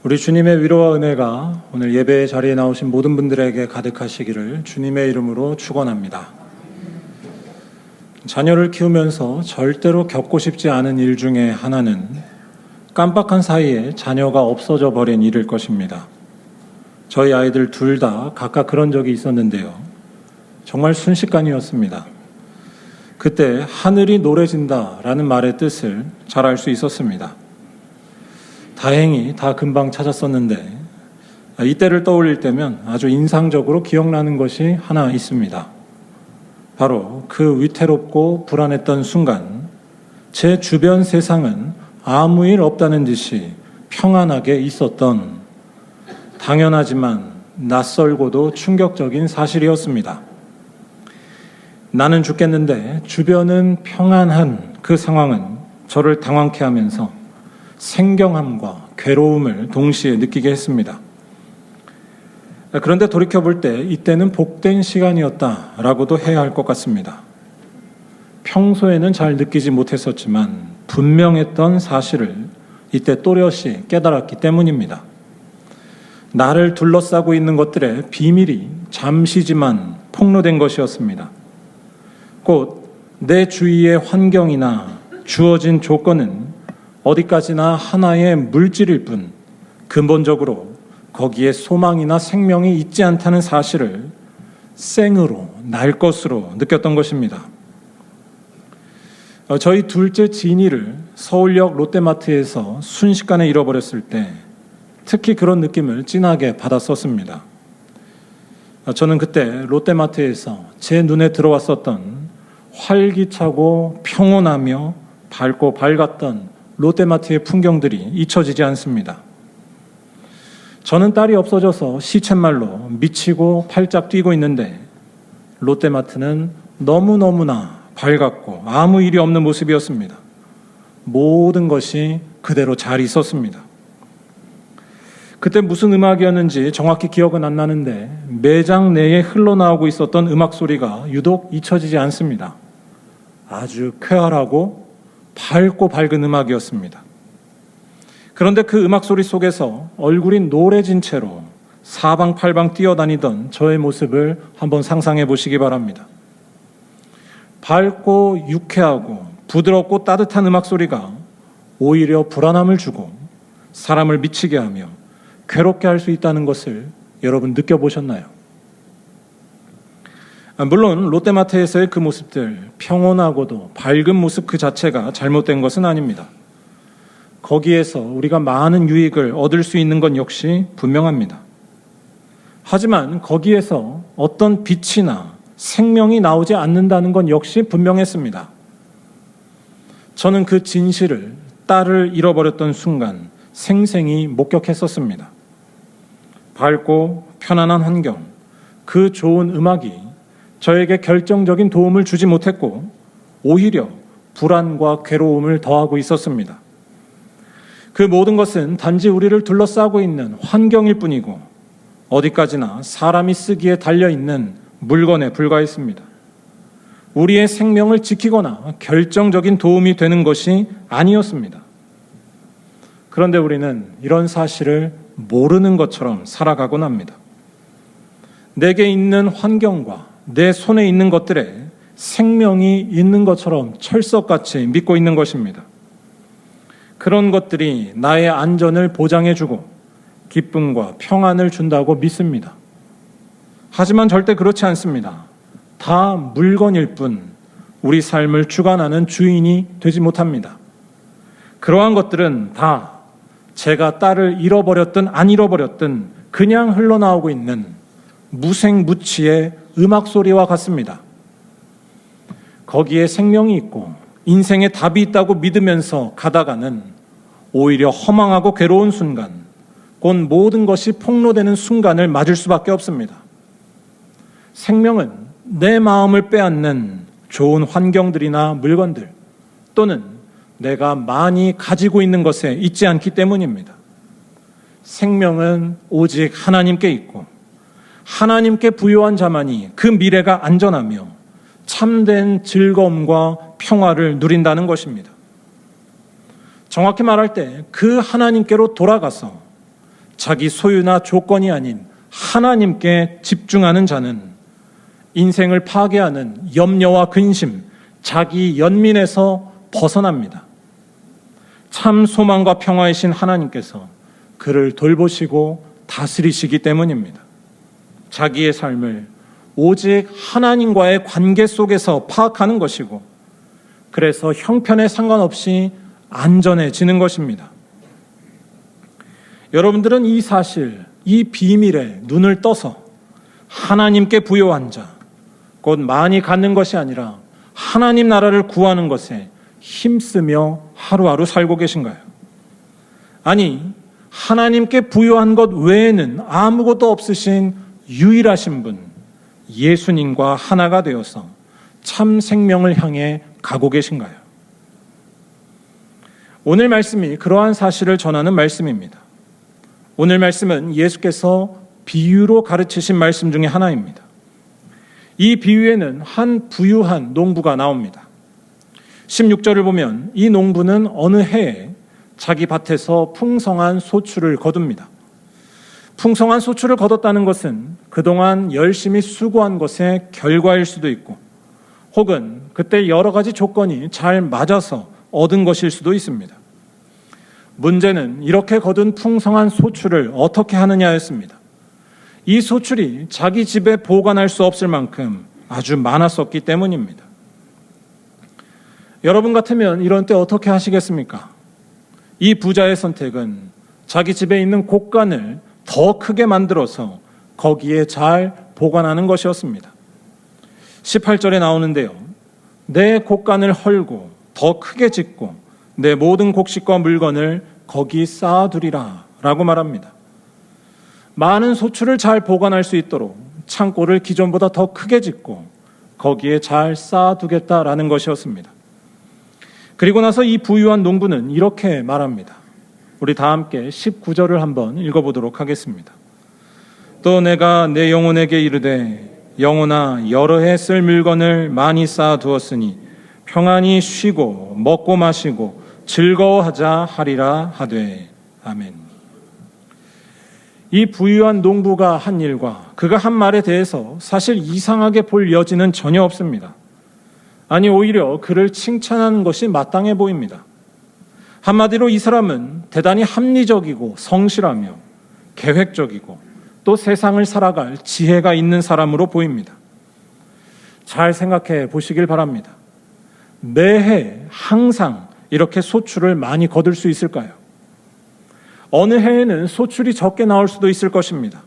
우리 주님의 위로와 은혜가 오늘 예배의 자리에 나오신 모든 분들에게 가득하시기를 주님의 이름으로 축원합니다. 자녀를 키우면서 절대로 겪고 싶지 않은 일 중에 하나는 깜빡한 사이에 자녀가 없어져 버린 일일 것입니다. 저희 아이들 둘 다 각각 그런 적이 있었는데요. 정말 순식간이었습니다. 그때 하늘이 노래진다라는 말의 뜻을 잘 알 수 있었습니다. 다행히 다 금방 찾았었는데 이때를 떠올릴 때면 아주 인상적으로 기억나는 것이 하나 있습니다. 바로 그 위태롭고 불안했던 순간 제 주변 세상은 아무 일 없다는 듯이 평안하게 있었던 당연하지만 낯설고도 충격적인 사실이었습니다. 나는 죽겠는데 주변은 평안한 그 상황은 저를 당황케 하면서 생경함과 괴로움을 동시에 느끼게 했습니다. 그런데 돌이켜볼 때 이때는 복된 시간이었다라고도 해야 할 것 같습니다. 평소에는 잘 느끼지 못했었지만 분명했던 사실을 이때 또렷이 깨달았기 때문입니다. 나를 둘러싸고 있는 것들의 비밀이 잠시지만 폭로된 것이었습니다. 곧 내 주위의 환경이나 주어진 조건은 어디까지나 하나의 물질일 뿐 근본적으로 거기에 소망이나 생명이 있지 않다는 사실을 생으로, 날 것으로 느꼈던 것입니다. 저희 둘째 진이를 서울역 롯데마트에서 순식간에 잃어버렸을 때 특히 그런 느낌을 진하게 받았었습니다. 저는 그때 롯데마트에서 제 눈에 들어왔었던 활기차고 평온하며 밝고 밝았던 롯데마트의 풍경들이 잊혀지지 않습니다. 저는 딸이 없어져서 시쳇말로 미치고 팔짝 뛰고 있는데 롯데마트는 너무너무나 밝았고 아무 일이 없는 모습이었습니다. 모든 것이 그대로 잘 있었습니다. 그때 무슨 음악이었는지 정확히 기억은 안 나는데 매장 내에 흘러나오고 있었던 음악 소리가 유독 잊혀지지 않습니다. 아주 쾌활하고 밝고 밝은 음악이었습니다. 그런데 그 음악 소리 속에서 얼굴이 노래진 채로 사방팔방 뛰어다니던 저의 모습을 한번 상상해 보시기 바랍니다. 밝고 유쾌하고 부드럽고 따뜻한 음악 소리가 오히려 불안함을 주고 사람을 미치게 하며 괴롭게 할 수 있다는 것을 여러분 느껴보셨나요? 물론 롯데마트에서의 그 모습들, 평온하고도 밝은 모습 그 자체가 잘못된 것은 아닙니다. 거기에서 우리가 많은 유익을 얻을 수 있는 건 역시 분명합니다. 하지만 거기에서 어떤 빛이나 생명이 나오지 않는다는 건 역시 분명했습니다. 저는 그 진실을 딸을 잃어버렸던 순간 생생히 목격했었습니다. 밝고 편안한 환경, 그 좋은 음악이 저에게 결정적인 도움을 주지 못했고 오히려 불안과 괴로움을 더하고 있었습니다. 그 모든 것은 단지 우리를 둘러싸고 있는 환경일 뿐이고 어디까지나 사람이 쓰기에 달려있는 물건에 불과했습니다. 우리의 생명을 지키거나 결정적인 도움이 되는 것이 아니었습니다. 그런데 우리는 이런 사실을 모르는 것처럼 살아가곤 합니다. 내게 있는 환경과 내 손에 있는 것들에 생명이 있는 것처럼 철석같이 믿고 있는 것입니다. 그런 것들이 나의 안전을 보장해주고 기쁨과 평안을 준다고 믿습니다. 하지만 절대 그렇지 않습니다. 다 물건일 뿐 우리 삶을 주관하는 주인이 되지 못합니다. 그러한 것들은 다 제가 딸을 잃어버렸든 안 잃어버렸든 그냥 흘러나오고 있는 무생무치의 음악 소리와 같습니다. 거기에 생명이 있고 인생에 답이 있다고 믿으면서 가다가는 오히려 허망하고 괴로운 순간, 곧 모든 것이 폭로되는 순간을 맞을 수밖에 없습니다. 생명은 내 마음을 빼앗는 좋은 환경들이나 물건들 또는 내가 많이 가지고 있는 것에 있지 않기 때문입니다. 생명은 오직 하나님께 있고 하나님께 부여한 자만이 그 미래가 안전하며 참된 즐거움과 평화를 누린다는 것입니다. 정확히 말할 때 그 하나님께로 돌아가서 자기 소유나 조건이 아닌 하나님께 집중하는 자는 인생을 파괴하는 염려와 근심, 자기 연민에서 벗어납니다. 참 소망과 평화이신 하나님께서 그를 돌보시고 다스리시기 때문입니다. 자기의 삶을 오직 하나님과의 관계 속에서 파악하는 것이고, 그래서 형편에 상관없이 안전해지는 것입니다. 여러분들은 이 사실, 이 비밀에 눈을 떠서 하나님께 부요한 자, 곧 많이 갖는 것이 아니라 하나님 나라를 구하는 것에 힘쓰며 하루하루 살고 계신가요? 아니, 하나님께 부요한 것 외에는 아무것도 없으신 유일하신 분, 예수님과 하나가 되어서 참 생명을 향해 가고 계신가요? 오늘 말씀이 그러한 사실을 전하는 말씀입니다. 오늘 말씀은 예수께서 비유로 가르치신 말씀 중에 하나입니다. 이 비유에는 한 부유한 농부가 나옵니다. 16절을 보면 이 농부는 어느 해에 자기 밭에서 풍성한 소출을 거둡니다. 풍성한 소출을 거뒀다는 것은 그동안 열심히 수고한 것의 결과일 수도 있고, 혹은 그때 여러 가지 조건이 잘 맞아서 얻은 것일 수도 있습니다. 문제는 이렇게 거둔 풍성한 소출을 어떻게 하느냐였습니다. 이 소출이 자기 집에 보관할 수 없을 만큼 아주 많았었기 때문입니다. 여러분 같으면 이런 때 어떻게 하시겠습니까? 이 부자의 선택은 자기 집에 있는 곡간을 더 크게 만들어서 거기에 잘 보관하는 것이었습니다. 18절에 나오는데요. 내 곡간을 헐고 더 크게 짓고 내 모든 곡식과 물건을 거기 쌓아두리라 라고 말합니다. 많은 소출을 잘 보관할 수 있도록 창고를 기존보다 더 크게 짓고 거기에 잘 쌓아두겠다라는 것이었습니다. 그리고 나서 이 부유한 농부는 이렇게 말합니다. 우리 다 함께 19절을 한번 읽어보도록 하겠습니다. 또 내가 내 영혼에게 이르되 영혼아 여러 해 쓸 물건을 많이 쌓아두었으니 평안히 쉬고 먹고 마시고 즐거워하자 하리라 하되 아멘. 이 부유한 농부가 한 일과 그가 한 말에 대해서 사실 이상하게 볼 여지는 전혀 없습니다. 아니 오히려 그를 칭찬하는 것이 마땅해 보입니다. 한마디로 이 사람은 대단히 합리적이고 성실하며 계획적이고 또 세상을 살아갈 지혜가 있는 사람으로 보입니다. 잘 생각해 보시길 바랍니다. 매해 항상 이렇게 소출을 많이 거둘 수 있을까요? 어느 해에는 소출이 적게 나올 수도 있을 것입니다.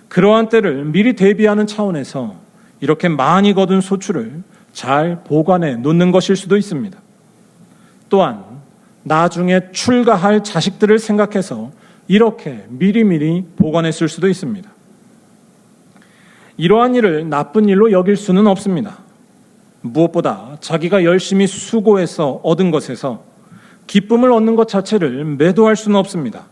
그러한 때를 미리 대비하는 차원에서 이렇게 많이 거둔 소출을 잘 보관해 놓는 것일 수도 있습니다. 또한 나중에 출가할 자식들을 생각해서 이렇게 미리미리 보관했을 수도 있습니다. 이러한 일을 나쁜 일로 여길 수는 없습니다. 무엇보다 자기가 열심히 수고해서 얻은 것에서 기쁨을 얻는 것 자체를 매도할 수는 없습니다.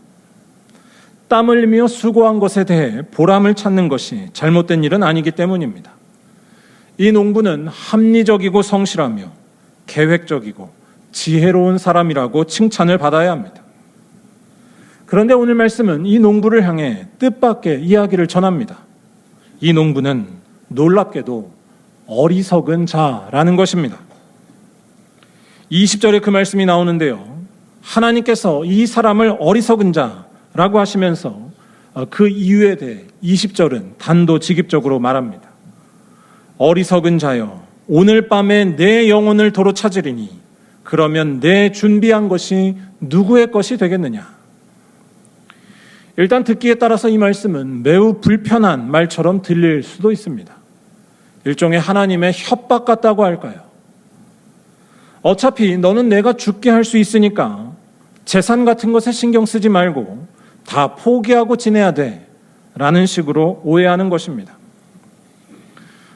땀 흘리며 수고한 것에 대해 보람을 찾는 것이 잘못된 일은 아니기 때문입니다. 이 농부는 합리적이고 성실하며 계획적이고 지혜로운 사람이라고 칭찬을 받아야 합니다. 그런데 오늘 말씀은 이 농부를 향해 뜻밖의 이야기를 전합니다. 이 농부는 놀랍게도 어리석은 자라는 것입니다. 20절에 그 말씀이 나오는데요. 하나님께서 이 사람을 어리석은 자라고 하시면서 그 이유에 대해 20절은 단도직입적으로 말합니다. 어리석은 자여, 오늘 밤에 내 영혼을 도로 찾으리니 그러면 내 준비한 것이 누구의 것이 되겠느냐? 일단 듣기에 따라서 이 말씀은 매우 불편한 말처럼 들릴 수도 있습니다. 일종의 하나님의 협박 같다고 할까요? 어차피 너는 내가 죽게 할 수 있으니까 재산 같은 것에 신경 쓰지 말고 다 포기하고 지내야 돼 라는 식으로 오해하는 것입니다.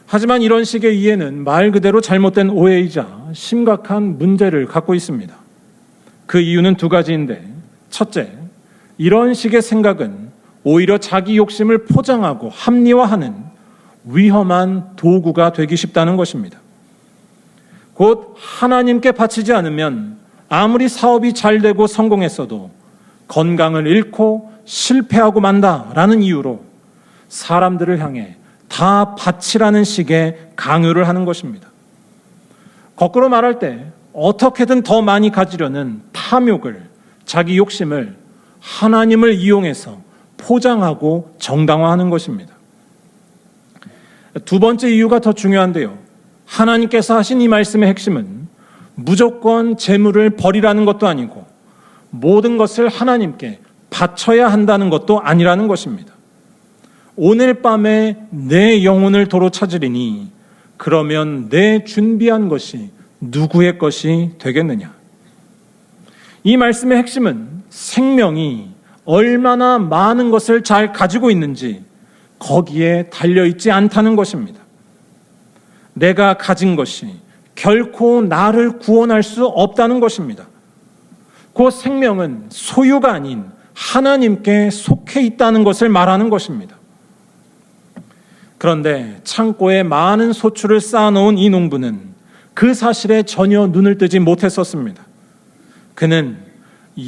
하지만 이런 식의 이해는 말 그대로 잘못된 오해이자 심각한 문제를 갖고 있습니다. 그 이유는 두 가지인데, 첫째, 이런 식의 생각은 오히려 자기 욕심을 포장하고 합리화하는 위험한 도구가 되기 쉽다는 것입니다. 곧 하나님께 바치지 않으면 아무리 사업이 잘 되고 성공했어도 건강을 잃고 실패하고 만다라는 이유로 사람들을 향해 다 바치라는 식의 강요를 하는 것입니다. 거꾸로 말할 때 어떻게든 더 많이 가지려는 탐욕을, 자기 욕심을 하나님을 이용해서 포장하고 정당화하는 것입니다. 두 번째 이유가 더 중요한데요. 하나님께서 하신 이 말씀의 핵심은 무조건 재물을 버리라는 것도 아니고 모든 것을 하나님께 바쳐야 한다는 것도 아니라는 것입니다. 오늘 밤에 내 영혼을 도로 찾으리니 그러면 내 준비한 것이 누구의 것이 되겠느냐? 이 말씀의 핵심은 생명이 얼마나 많은 것을 잘 가지고 있는지 거기에 달려있지 않다는 것입니다. 내가 가진 것이 결코 나를 구원할 수 없다는 것입니다. 그 생명은 소유가 아닌 하나님께 속해 있다는 것을 말하는 것입니다. 그런데 창고에 많은 소출을 쌓아놓은 이 농부는 그 사실에 전혀 눈을 뜨지 못했었습니다. 그는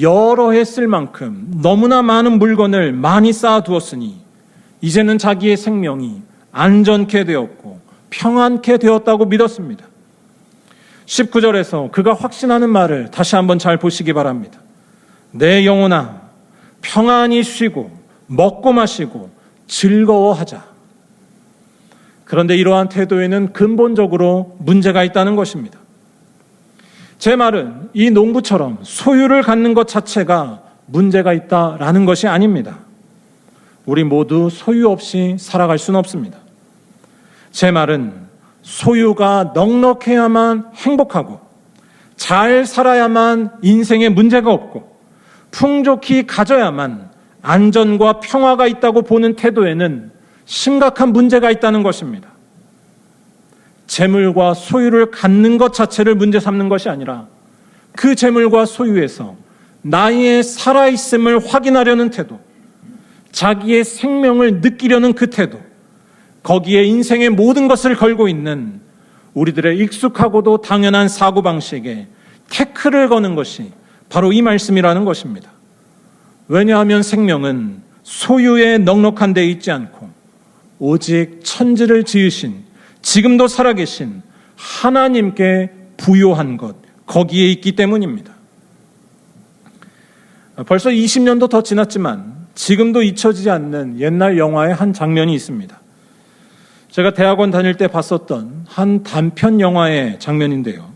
여러 해 쓸 만큼 너무나 많은 물건을 많이 쌓아두었으니 이제는 자기의 생명이 안전케 되었고 평안케 되었다고 믿었습니다. 19절에서 그가 확신하는 말을 다시 한번 잘 보시기 바랍니다. 내 영혼아 평안히 쉬고 먹고 마시고 즐거워하자. 그런데 이러한 태도에는 근본적으로 문제가 있다는 것입니다. 제 말은 이 농부처럼 소유를 갖는 것 자체가 문제가 있다라는 것이 아닙니다. 우리 모두 소유 없이 살아갈 수는 없습니다. 제 말은 소유가 넉넉해야만 행복하고 잘 살아야만 인생에 문제가 없고 풍족히 가져야만 안전과 평화가 있다고 보는 태도에는 심각한 문제가 있다는 것입니다. 재물과 소유를 갖는 것 자체를 문제 삼는 것이 아니라 그 재물과 소유에서 나의 살아있음을 확인하려는 태도, 자기의 생명을 느끼려는 그 태도, 거기에 인생의 모든 것을 걸고 있는 우리들의 익숙하고도 당연한 사고방식에 태클을 거는 것이 바로 이 말씀이라는 것입니다. 왜냐하면 생명은 소유에 넉넉한 데 있지 않고 오직 천지를 지으신 지금도 살아계신 하나님께 부요한 것, 거기에 있기 때문입니다. 벌써 20년도 더 지났지만 지금도 잊혀지지 않는 옛날 영화의 한 장면이 있습니다. 제가 대학원 다닐 때 봤었던 한 단편 영화의 장면인데요.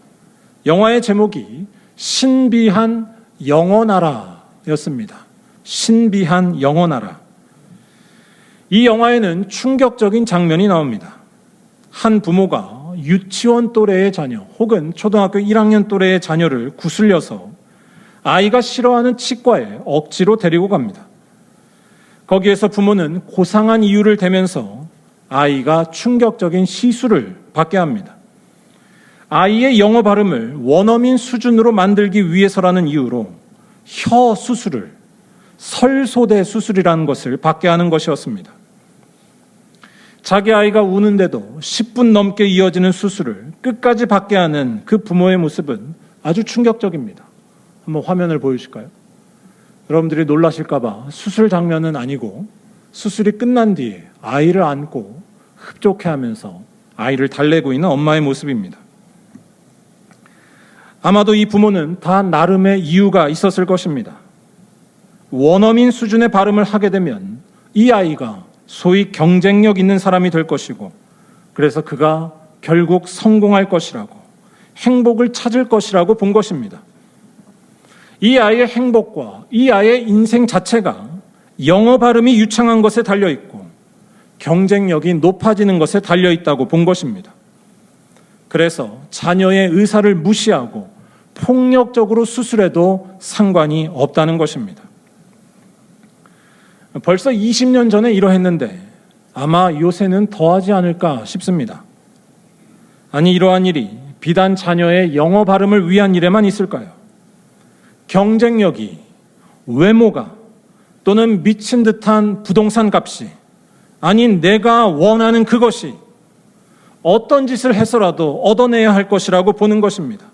영화의 제목이 신비한 영어나라였습니다. 신비한 영어나라. 이 영화에는 충격적인 장면이 나옵니다. 한 부모가 유치원 또래의 자녀 혹은 초등학교 1학년 또래의 자녀를 구슬려서 아이가 싫어하는 치과에 억지로 데리고 갑니다. 거기에서 부모는 고상한 이유를 대면서 아이가 충격적인 시술을 받게 합니다. 아이의 영어 발음을 원어민 수준으로 만들기 위해서라는 이유로 혀 수술을 설소대 수술이라는 것을 받게 하는 것이었습니다. 자기 아이가 우는데도 10분 넘게 이어지는 수술을 끝까지 받게 하는 그 부모의 모습은 아주 충격적입니다. 한번 화면을 보여주실까요? 여러분들이 놀라실까 봐 수술 장면은 아니고 수술이 끝난 뒤에 아이를 안고 흡족해하면서 아이를 달래고 있는 엄마의 모습입니다. 아마도 이 부모는 다 나름의 이유가 있었을 것입니다. 원어민 수준의 발음을 하게 되면 이 아이가 소위 경쟁력 있는 사람이 될 것이고 그래서 그가 결국 성공할 것이라고 행복을 찾을 것이라고 본 것입니다. 이 아이의 행복과 이 아이의 인생 자체가 영어 발음이 유창한 것에 달려있고 경쟁력이 높아지는 것에 달려있다고 본 것입니다. 그래서 자녀의 의사를 무시하고 폭력적으로 수술해도 상관이 없다는 것입니다. 벌써 20년 전에 이러했는데 아마 요새는 더하지 않을까 싶습니다. 아니 이러한 일이 비단 자녀의 영어 발음을 위한 일에만 있을까요? 경쟁력이, 외모가 또는 미친 듯한 부동산 값이 아닌 내가 원하는 그것이 어떤 짓을 해서라도 얻어내야 할 것이라고 보는 것입니다.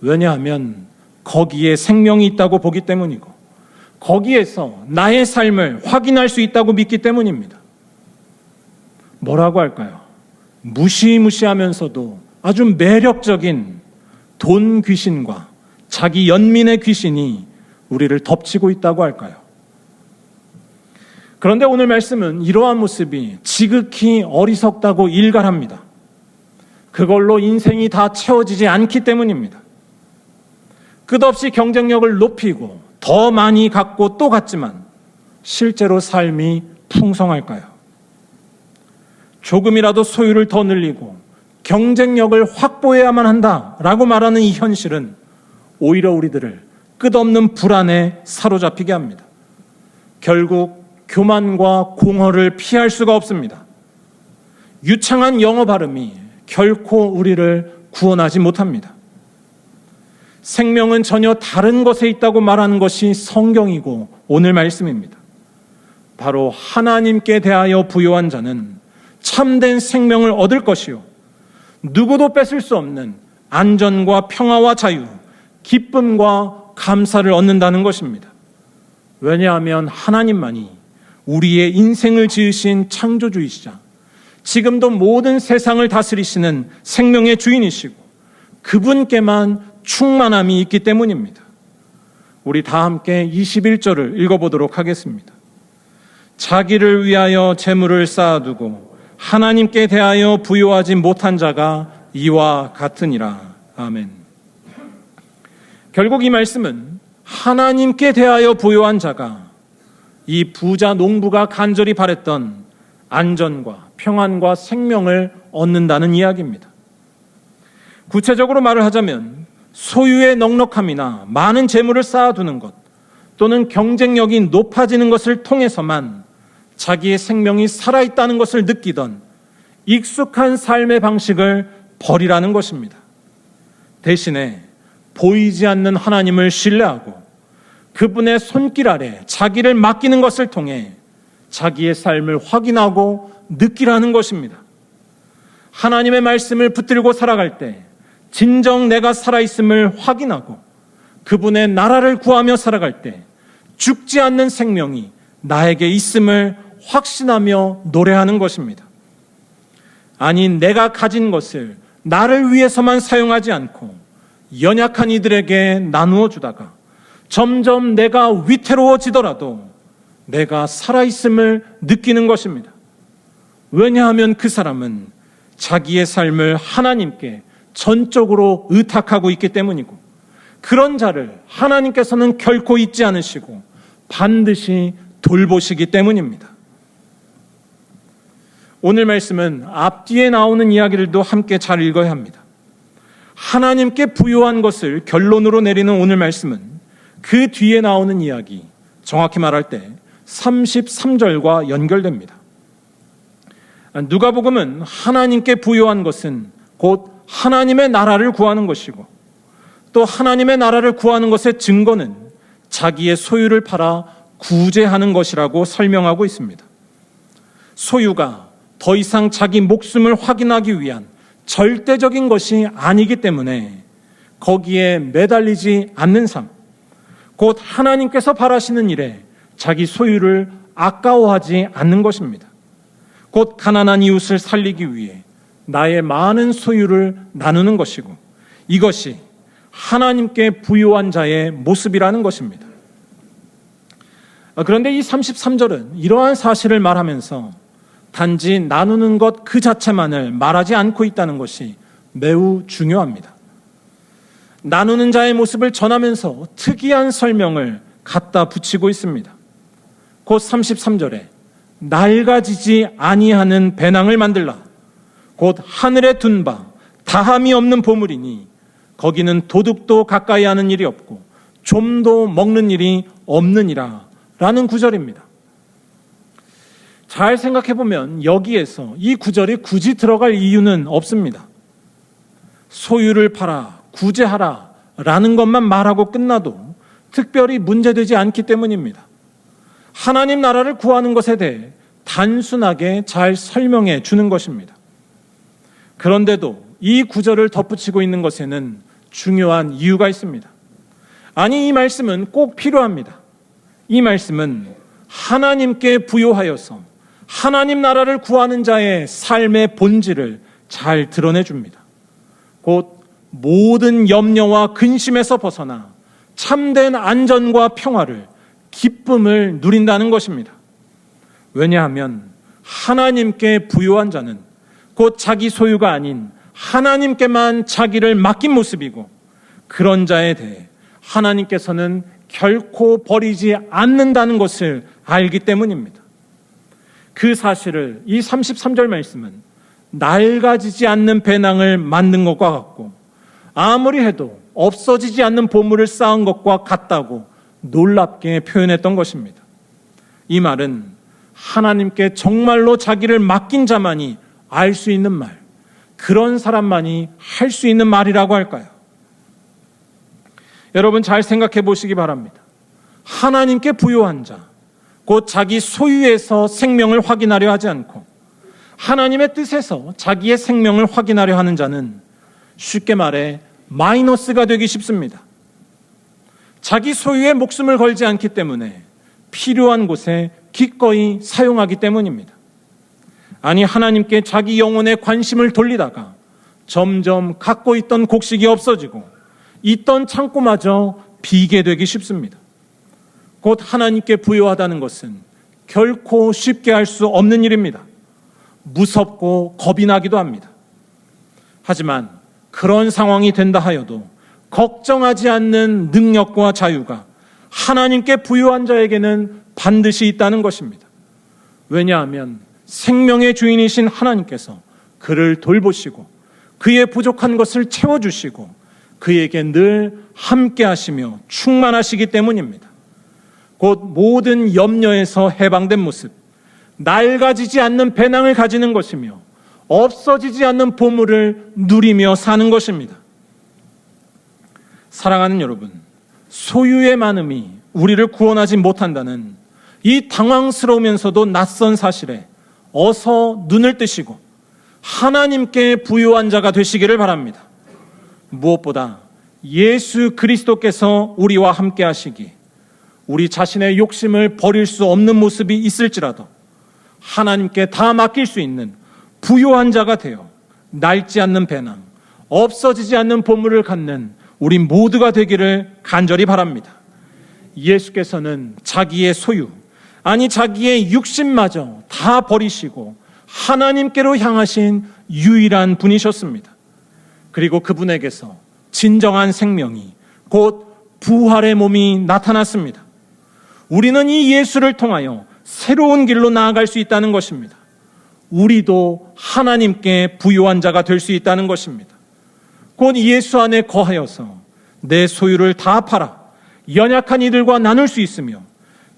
왜냐하면 거기에 생명이 있다고 보기 때문이고 거기에서 나의 삶을 확인할 수 있다고 믿기 때문입니다. 뭐라고 할까요? 무시무시하면서도 아주 매력적인 돈 귀신과 자기 연민의 귀신이 우리를 덮치고 있다고 할까요? 그런데 오늘 말씀은 이러한 모습이 지극히 어리석다고 일갈합니다. 그걸로 인생이 다 채워지지 않기 때문입니다. 끝없이 경쟁력을 높이고 더 많이 갖고 또 갖지만 실제로 삶이 풍성할까요? 조금이라도 소유를 더 늘리고 경쟁력을 확보해야만 한다라고 말하는 이 현실은 오히려 우리들을 끝없는 불안에 사로잡히게 합니다. 결국 교만과 공허를 피할 수가 없습니다. 유창한 영어 발음이 결코 우리를 구원하지 못합니다. 생명은 전혀 다른 곳에 있다고 말하는 것이 성경이고 오늘 말씀입니다. 바로 하나님께 대하여 부요한 자는 참된 생명을 얻을 것이요 누구도 뺏을 수 없는 안전과 평화와 자유, 기쁨과 감사를 얻는다는 것입니다. 왜냐하면 하나님만이 우리의 인생을 지으신 창조주이시자 지금도 모든 세상을 다스리시는 생명의 주인이시고 그분께만 충만함이 있기 때문입니다. 우리 다 함께 21절을 읽어보도록 하겠습니다. 자기를 위하여 재물을 쌓아두고 하나님께 대하여 부요하지 못한 자가 이와 같으니라. 아멘. 결국 이 말씀은 하나님께 대하여 부요한 자가 이 부자 농부가 간절히 바랬던 안전과 평안과 생명을 얻는다는 이야기입니다. 구체적으로 말을 하자면 소유의 넉넉함이나 많은 재물을 쌓아두는 것 또는 경쟁력이 높아지는 것을 통해서만 자기의 생명이 살아있다는 것을 느끼던 익숙한 삶의 방식을 버리라는 것입니다. 대신에 보이지 않는 하나님을 신뢰하고 그분의 손길 아래 자기를 맡기는 것을 통해 자기의 삶을 확인하고 느끼라는 것입니다. 하나님의 말씀을 붙들고 살아갈 때 진정 내가 살아있음을 확인하고 그분의 나라를 구하며 살아갈 때 죽지 않는 생명이 나에게 있음을 확신하며 노래하는 것입니다. 아니, 내가 가진 것을 나를 위해서만 사용하지 않고 연약한 이들에게 나누어 주다가 점점 내가 위태로워지더라도 내가 살아있음을 느끼는 것입니다. 왜냐하면 그 사람은 자기의 삶을 하나님께 전적으로 의탁하고 있기 때문이고 그런 자를 하나님께서는 결코 잊지 않으시고 반드시 돌보시기 때문입니다. 오늘 말씀은 앞뒤에 나오는 이야기들도 함께 잘 읽어야 합니다. 하나님께 부요한 것을 결론으로 내리는 오늘 말씀은 그 뒤에 나오는 이야기, 정확히 말할 때 33절과 연결됩니다. 누가복음은 하나님께 부요한 것은 곧 하나님의 나라를 구하는 것이고 또 하나님의 나라를 구하는 것의 증거는 자기의 소유를 팔아 구제하는 것이라고 설명하고 있습니다. 소유가 더 이상 자기 목숨을 확인하기 위한 절대적인 것이 아니기 때문에 거기에 매달리지 않는 삶, 곧 하나님께서 바라시는 일에 자기 소유를 아까워하지 않는 것입니다. 곧 가난한 이웃을 살리기 위해 나의 많은 소유를 나누는 것이고 이것이 하나님께 부요한 자의 모습이라는 것입니다. 그런데 이 33절은 이러한 사실을 말하면서 단지 나누는 것 그 자체만을 말하지 않고 있다는 것이 매우 중요합니다. 나누는 자의 모습을 전하면서 특이한 설명을 갖다 붙이고 있습니다. 곧 33절에 낡아지지 아니하는 배낭을 만들라. 곧 하늘에 둔 바 다함이 없는 보물이니 거기는 도둑도 가까이 하는 일이 없고 좀도 먹는 일이 없느니라 라는 구절입니다. 잘 생각해보면 여기에서 이 구절이 굳이 들어갈 이유는 없습니다. 소유를 팔아 구제하라 라는 것만 말하고 끝나도 특별히 문제되지 않기 때문입니다. 하나님 나라를 구하는 것에 대해 단순하게 잘 설명해 주는 것입니다. 그런데도 이 구절을 덧붙이고 있는 것에는 중요한 이유가 있습니다. 아니, 이 말씀은 꼭 필요합니다. 이 말씀은 하나님께 부요하여서 하나님 나라를 구하는 자의 삶의 본질을 잘 드러내줍니다. 곧 모든 염려와 근심에서 벗어나 참된 안전과 평화를, 기쁨을 누린다는 것입니다. 왜냐하면 하나님께 부요한 자는 곧 자기 소유가 아닌 하나님께만 자기를 맡긴 모습이고, 그런 자에 대해 하나님께서는 결코 버리지 않는다는 것을 알기 때문입니다. 그 사실을 이 33절 말씀은 낡아지지 않는 배낭을 만든 것과 같고, 아무리 해도 없어지지 않는 보물을 쌓은 것과 같다고 놀랍게 표현했던 것입니다. 이 말은 하나님께 정말로 자기를 맡긴 자만이 알 수 있는 말, 그런 사람만이 할 수 있는 말이라고 할까요? 여러분 잘 생각해 보시기 바랍니다. 하나님께 부요한 자, 곧 자기 소유에서 생명을 확인하려 하지 않고 하나님의 뜻에서 자기의 생명을 확인하려 하는 자는 쉽게 말해 마이너스가 되기 쉽습니다. 자기 소유에 목숨을 걸지 않기 때문에 필요한 곳에 기꺼이 사용하기 때문입니다. 아니, 하나님께 자기 영혼의 관심을 돌리다가 점점 갖고 있던 곡식이 없어지고 있던 창고마저 비게 되기 쉽습니다. 곧 하나님께 부요하다는 것은 결코 쉽게 할 수 없는 일입니다. 무섭고 겁이 나기도 합니다. 하지만 그런 상황이 된다 하여도 걱정하지 않는 능력과 자유가 하나님께 부요한 자에게는 반드시 있다는 것입니다. 왜냐하면 생명의 주인이신 하나님께서 그를 돌보시고 그의 부족한 것을 채워주시고 그에게 늘 함께 하시며 충만하시기 때문입니다. 곧 모든 염려에서 해방된 모습, 낡아지지 않는 배낭을 가지는 것이며 없어지지 않는 보물을 누리며 사는 것입니다. 사랑하는 여러분, 소유의 많음이 우리를 구원하지 못한다는 이 당황스러우면서도 낯선 사실에 어서 눈을 뜨시고 하나님께 부요한 자가 되시기를 바랍니다. 무엇보다 예수 그리스도께서 우리와 함께 하시기, 우리 자신의 욕심을 버릴 수 없는 모습이 있을지라도 하나님께 다 맡길 수 있는 부요한 자가 되어 낡지 않는 배낭, 없어지지 않는 보물을 갖는 우리 모두가 되기를 간절히 바랍니다. 예수께서는 자기의 소유, 아니 자기의 육신마저 다 버리시고 하나님께로 향하신 유일한 분이셨습니다. 그리고 그분에게서 진정한 생명이, 곧 부활의 몸이 나타났습니다. 우리는 이 예수를 통하여 새로운 길로 나아갈 수 있다는 것입니다. 우리도 하나님께 부요한 자가 될 수 있다는 것입니다. 곧 예수 안에 거하여서 내 소유를 다 팔아 연약한 이들과 나눌 수 있으며,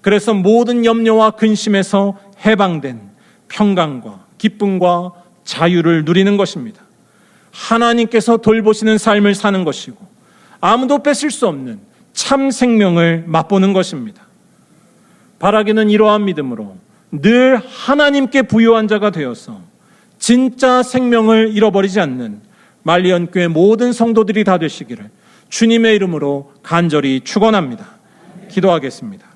그래서 모든 염려와 근심에서 해방된 평강과 기쁨과 자유를 누리는 것입니다. 하나님께서 돌보시는 삶을 사는 것이고 아무도 뺏을 수 없는 참 생명을 맛보는 것입니다. 바라기는 이러한 믿음으로 늘 하나님께 부요한 자가 되어서 진짜 생명을 잃어버리지 않는 말리언교회 모든 성도들이 다 되시기를 주님의 이름으로 간절히 축원합니다. 기도하겠습니다.